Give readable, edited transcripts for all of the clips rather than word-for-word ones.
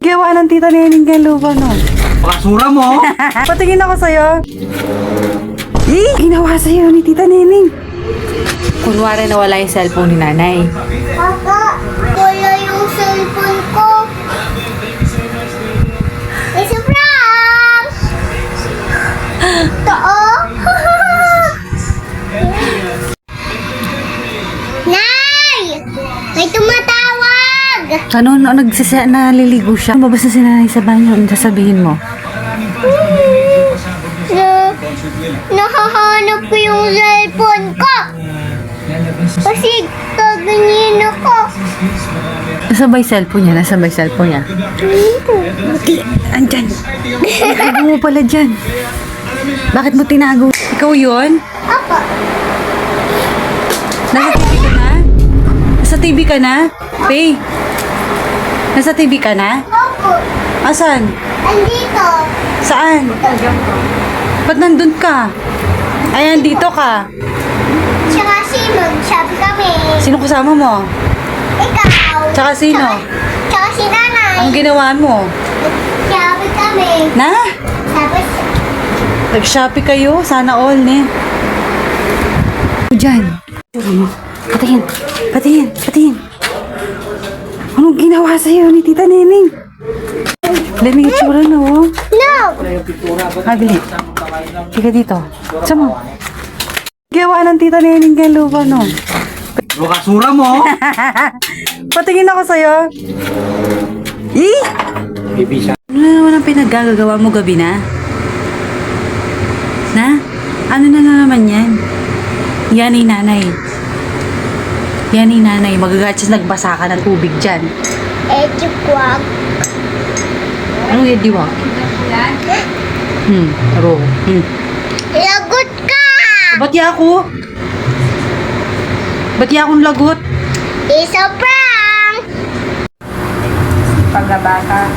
Gawa ng tita Nening kay lupa, no? Basura mo! Patingin ako sa'yo. Ginawa sa'yo ni tita Nening. Kunwari nawala yung cellphone ni nanay. Papa, wala yung cellphone ko. It's a prank! Too? Nay! May tumatawag! Ano, naliligo siya. Mabas na si nanay sa banyo. Ano sasabihin mo? Nahahanap ko yung cellphone ko. Kasi kaganyan ako. Nasaan ba yung cellphone niya? Nasaan ba yung cellphone niya? Andyan. Tinago mo pala dyan. Bakit mo tinago? Ikaw yun? Apa? Nasa TV ka na? Nasa TV ka na? Pay. Nasa TV ka na? Opo. Asan? Andito. Saan? Ba't nandun ka? Ayan, dito ka. Tsaka si mag-shop kami. Sino kasama mo? Ikaw. Tsaka sino? Tsaka si nanay. Ang ginawa mo? Shop kami. Na? Tapos, Nag-shopee kayo? Sana all, ne? Diyan. Patingin. Patingin. Patingin. Anong ginawa sa'yo ni tita Nening? Lamig itsura na, oh. no! Habili. Tika dito. Saan mo? Gawa ng tita Nening kay lupa, no? Basura mo! Patingin ako sa'yo. Ano naman ang pinaggagawa mo gabi na? Na? Ano na naman yan? Yan ay nanay. Yan ay nanay. Magagatsis nagbasa ka ng tubig dyan. Edikwag. Anong ediwak? Aro. Lagot ka! Ba't ya ako? Ba't ya akong lagot? It's a prank! Paglabata.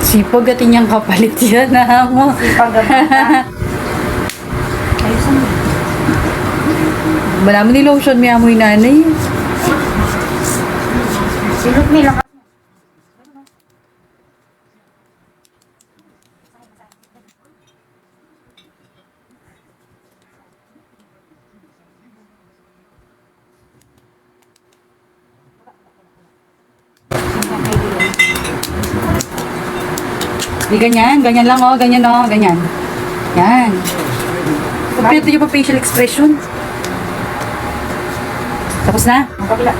Sipag at inyang kapalit yan na mo. Paglabata. Ayusan mo. Wala mo ni lotion, may amoy nanay. Silot nila ka. Di ganyan, ganyan lang oh, ganyan oh, ganyan. Yan. Kompleto yung pa facial expression. Tapos na? Ang kabila.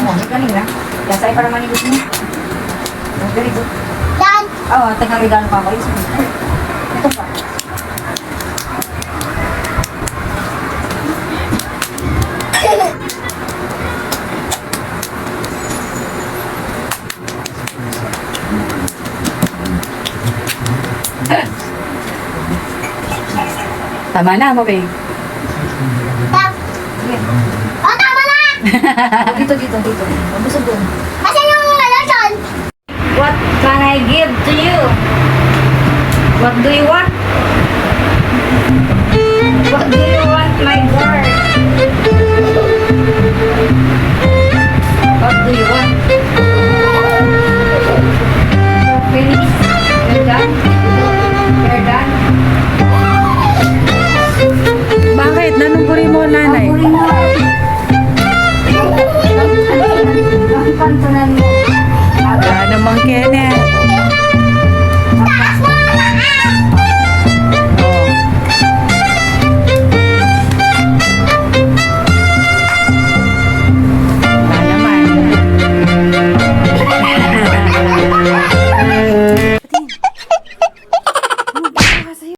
May kanina. Kaya para manigit mo. Very good. Yan! Oo, tagang regalo pa ako. Ito pa. Tama na, mabay. Oh, tama na! Dito. Mabusog doon. Asan yung lotion? What can I give to you? What do you want?